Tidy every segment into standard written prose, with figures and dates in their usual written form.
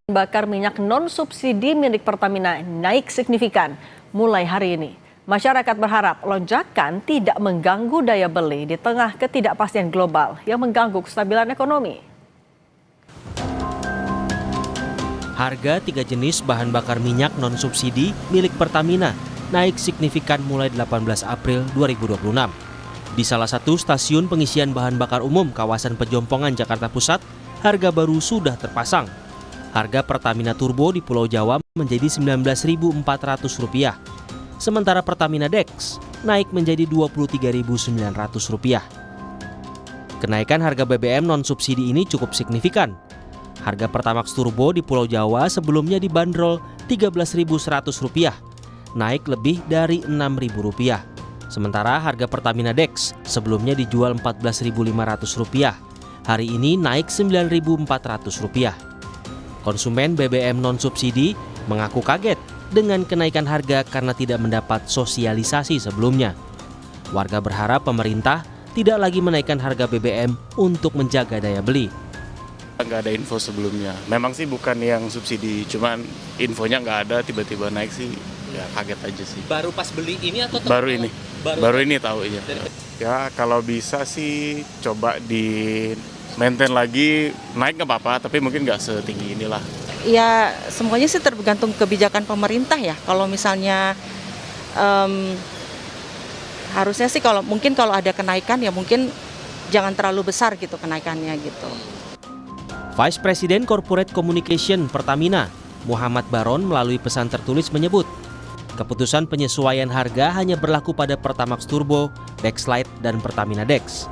Bakar minyak non-subsidi milik Pertamina naik signifikan mulai hari ini. Masyarakat berharap lonjakan tidak mengganggu daya beli di tengah ketidakpastian global yang mengganggu kestabilan ekonomi. Harga 3 jenis bahan bakar minyak non-subsidi milik Pertamina naik signifikan mulai 18 April 2026. Di salah satu stasiun pengisian bahan bakar umum kawasan Pejompongan, Jakarta Pusat, harga baru sudah terpasang. Harga Pertamina Turbo di Pulau Jawa menjadi Rp19.400, sementara Pertamina Dex naik menjadi Rp23.900. Kenaikan harga BBM non-subsidi ini cukup signifikan. Harga Pertamax Turbo di Pulau Jawa sebelumnya dibanderol Rp13.100, naik lebih dari Rp6.000. Sementara harga Pertamina Dex sebelumnya dijual Rp14.500, hari ini naik Rp9.400. Konsumen BBM non-subsidi mengaku kaget dengan kenaikan harga karena tidak mendapat sosialisasi sebelumnya. Warga berharap pemerintah tidak lagi menaikkan harga BBM untuk menjaga daya beli. Nggak ada info sebelumnya. Memang sih bukan yang subsidi, cuman infonya nggak ada, tiba-tiba naik sih, ya kaget aja sih. Baru pas beli ini atau baru ini? Baru ini tahu iya. Ya kalau bisa sih coba di maintain lagi, naik nggak apa-apa, tapi mungkin nggak setinggi inilah. Ya semuanya sih tergantung kebijakan pemerintah ya. Kalau misalnya harusnya sih kalau ada kenaikan ya mungkin jangan terlalu besar gitu kenaikannya gitu. Vice President Corporate Communication Pertamina, Muhammad Baron melalui pesan tertulis menyebut, keputusan penyesuaian harga hanya berlaku pada Pertamax Turbo, Dexlite, dan Pertamina Dex.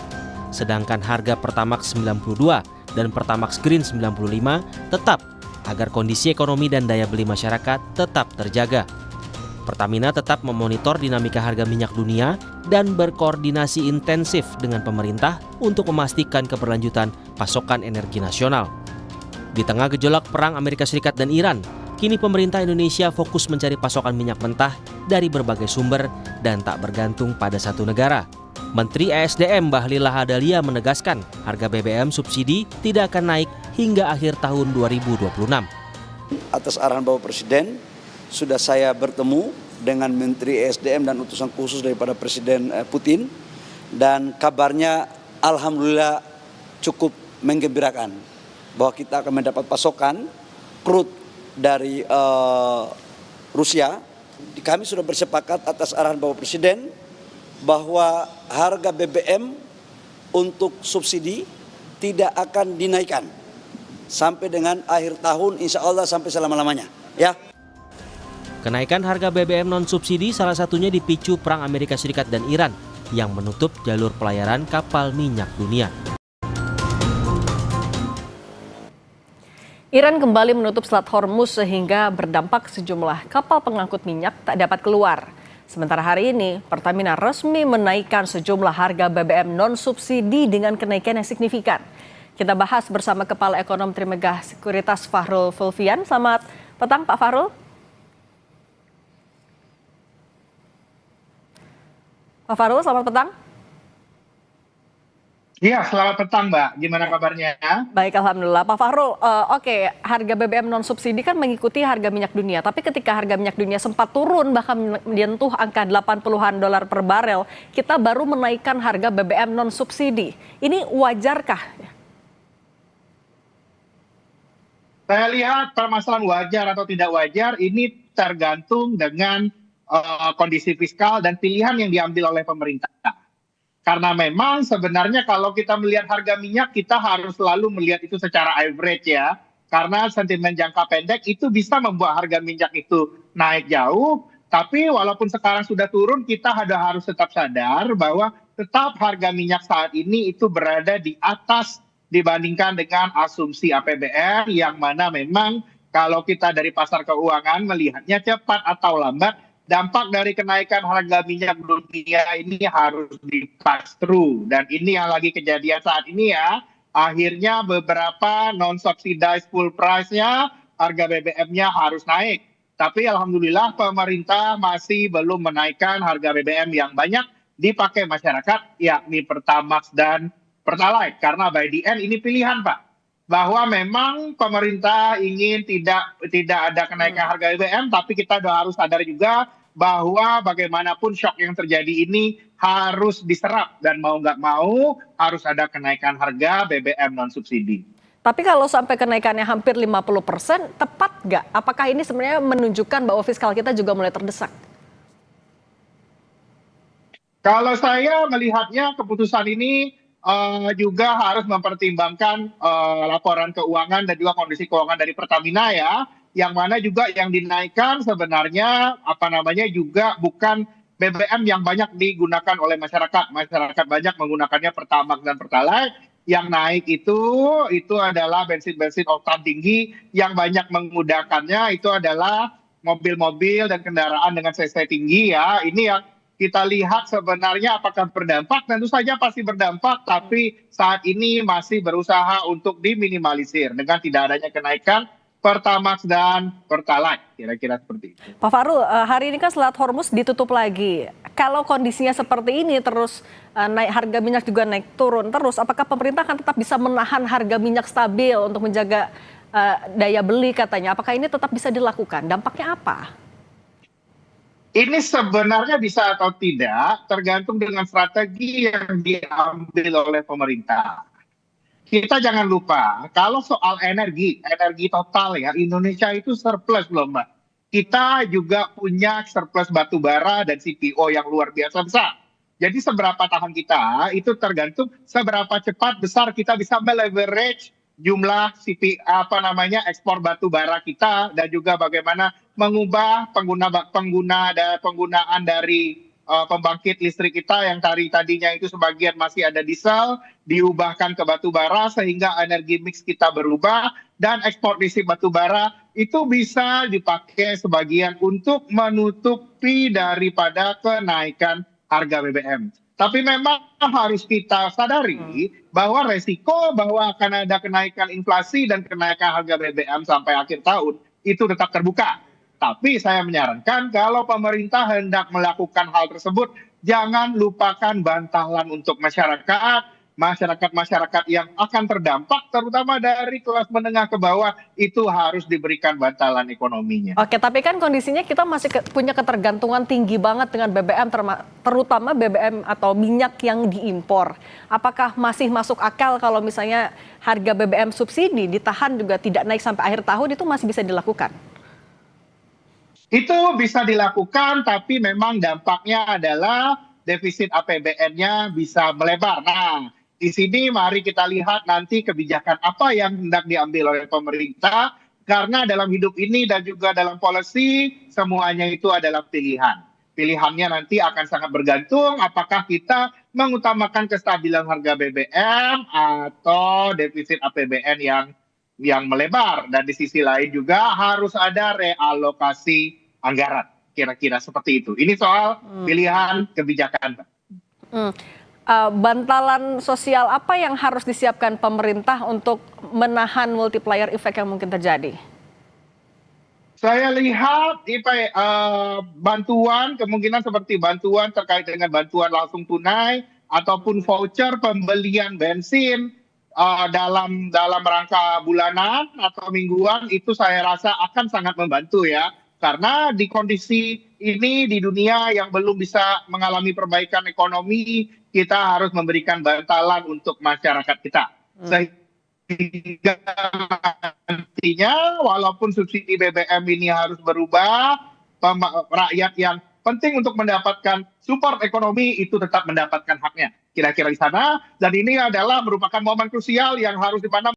Sedangkan harga Pertamax 92 dan Pertamax Green 95 tetap agar kondisi ekonomi dan daya beli masyarakat tetap terjaga. Pertamina tetap memonitor dinamika harga minyak dunia dan berkoordinasi intensif dengan pemerintah untuk memastikan keberlanjutan pasokan energi nasional. Di tengah gejolak perang Amerika Serikat dan Iran, kini pemerintah Indonesia fokus mencari pasokan minyak mentah dari berbagai sumber dan tak bergantung pada satu negara. Menteri ESDM Bahlil Lahadalia menegaskan harga BBM subsidi tidak akan naik hingga akhir tahun 2026. Atas arahan Bapak Presiden, sudah saya bertemu dengan Menteri ESDM dan utusan khusus daripada Presiden Putin, dan kabarnya alhamdulillah cukup menggembirakan bahwa kita akan mendapat pasokan crude dari Rusia. Kami sudah bersepakat atas arahan Bapak Presiden bahwa harga BBM untuk subsidi tidak akan dinaikkan sampai dengan akhir tahun, insya Allah sampai selama-lamanya. Ya. Kenaikan harga BBM non-subsidi salah satunya dipicu perang Amerika Serikat dan Iran yang menutup jalur pelayaran kapal minyak dunia. Iran kembali menutup Selat Hormuz sehingga berdampak sejumlah kapal pengangkut minyak tak dapat keluar. Sementara hari ini, Pertamina resmi menaikkan sejumlah harga BBM non-subsidi dengan kenaikan yang signifikan. Kita bahas bersama Kepala Ekonom Trimegah Sekuritas Fahrul Fulvian. Selamat petang, Pak Fahrul. Pak Fahrul, selamat petang. Iya, selamat petang, Mbak. Gimana kabarnya? Baik, alhamdulillah. Pak Fahrul, oke, harga BBM non-subsidi kan mengikuti harga minyak dunia. Tapi ketika harga minyak dunia sempat turun, bahkan menyentuh angka 80-an dolar per barel, kita baru menaikkan harga BBM non-subsidi. Ini wajarkah? Saya lihat permasalahan wajar atau tidak wajar ini tergantung dengan kondisi fiskal dan pilihan yang diambil oleh pemerintah. Karena memang sebenarnya kalau kita melihat harga minyak, kita harus selalu melihat itu secara average ya. Karena sentimen jangka pendek itu bisa membuat harga minyak itu naik jauh. Tapi walaupun sekarang sudah turun, kita harus tetap sadar bahwa tetap harga minyak saat ini itu berada di atas dibandingkan dengan asumsi APBN, yang mana memang kalau kita dari pasar keuangan melihatnya cepat atau lambat, dampak dari kenaikan harga minyak dunia ini harus di-pass through. Dan ini yang lagi kejadian saat ini ya. Akhirnya beberapa non-subsidized full price-nya, harga BBM-nya harus naik. Tapi alhamdulillah pemerintah masih belum menaikkan harga BBM yang banyak dipakai masyarakat, yakni Pertamax dan Pertalite. Karena by the end ini pilihan, Pak. bahwa memang pemerintah ingin tidak ada kenaikan harga BBM, tapi kita harus sadar juga bahwa bagaimanapun shock yang terjadi ini harus diserap dan mau nggak mau harus ada kenaikan harga BBM non subsidi. Tapi kalau sampai kenaikannya hampir 50%, tepat nggak? Apakah ini sebenarnya menunjukkan bahwa fiskal kita juga mulai terdesak? Kalau saya melihatnya keputusan ini juga harus mempertimbangkan laporan keuangan dan juga kondisi keuangan dari Pertamina ya, yang mana juga yang dinaikkan sebenarnya juga bukan BBM yang banyak digunakan oleh masyarakat. Masyarakat banyak menggunakannya Pertamax dan Pertalite. Yang naik itu adalah bensin-bensin oktan tinggi, yang banyak menggunakannya itu adalah mobil-mobil dan kendaraan dengan cc tinggi ya. Ini yang kita lihat sebenarnya apakah berdampak, tentu saja pasti berdampak, tapi saat ini masih berusaha untuk diminimalisir dengan tidak adanya kenaikan Pertamax dan Pertalite, kira-kira seperti itu. Pak Fahrul, hari ini kan Selat Hormuz ditutup lagi. Kalau kondisinya seperti ini terus naik harga minyak juga naik turun terus, apakah pemerintah akan tetap bisa menahan harga minyak stabil untuk menjaga daya beli katanya? Apakah ini tetap bisa dilakukan? Dampaknya apa? Ini sebenarnya bisa atau tidak tergantung dengan strategi yang diambil oleh pemerintah. Kita jangan lupa, kalau soal energi total ya, Indonesia itu surplus loh Mbak. Kita juga punya surplus batu bara dan CPO yang luar biasa besar. Jadi seberapa tahan kita, itu tergantung seberapa cepat besar kita bisa meleverage jumlah ekspor batu bara kita, dan juga bagaimana mengubah penggunaan dari pembangkit listrik kita yang tadinya itu sebagian masih ada diesel, diubahkan ke batu bara sehingga energi mix kita berubah, dan ekspor listrik batu bara itu bisa dipakai sebagian untuk menutupi daripada kenaikan harga BBM. Tapi memang harus kita sadari bahwa resiko bahwa akan ada kenaikan inflasi dan kenaikan harga BBM sampai akhir tahun itu tetap terbuka. Tapi saya menyarankan kalau pemerintah hendak melakukan hal tersebut, jangan lupakan bantalan untuk masyarakat yang akan terdampak, terutama dari kelas menengah ke bawah, itu harus diberikan bantalan ekonominya. Oke, tapi kan kondisinya kita masih punya ketergantungan tinggi banget dengan BBM, terutama BBM atau minyak yang diimpor. Apakah masih masuk akal kalau misalnya harga BBM subsidi ditahan juga tidak naik sampai akhir tahun, itu masih bisa dilakukan? Itu bisa dilakukan, tapi memang dampaknya adalah defisit APBN-nya bisa melebar. Nah, di sini mari kita lihat nanti kebijakan apa yang hendak diambil oleh pemerintah, karena dalam hidup ini dan juga dalam policy, semuanya itu adalah pilihan. Pilihannya nanti akan sangat bergantung apakah kita mengutamakan kestabilan harga BBM atau defisit APBN yang melebar, dan di sisi lain juga harus ada realokasi anggaran, kira-kira seperti itu. Ini soal pilihan kebijakan. Bantalan sosial apa yang harus disiapkan pemerintah untuk menahan multiplier effect yang mungkin terjadi? Saya lihat bantuan, kemungkinan seperti bantuan terkait dengan bantuan langsung tunai ataupun voucher pembelian bensin dalam rangka bulanan atau mingguan, itu saya rasa akan sangat membantu ya, karena di kondisi ini di dunia yang belum bisa mengalami perbaikan ekonomi, kita harus memberikan bantalan untuk masyarakat kita, sehingga nantinya walaupun subsidi BBM ini harus berubah, rakyat yang penting untuk mendapatkan support ekonomi itu tetap mendapatkan haknya. Kira-kira di sana, dan ini adalah merupakan momen krusial yang harus dipandang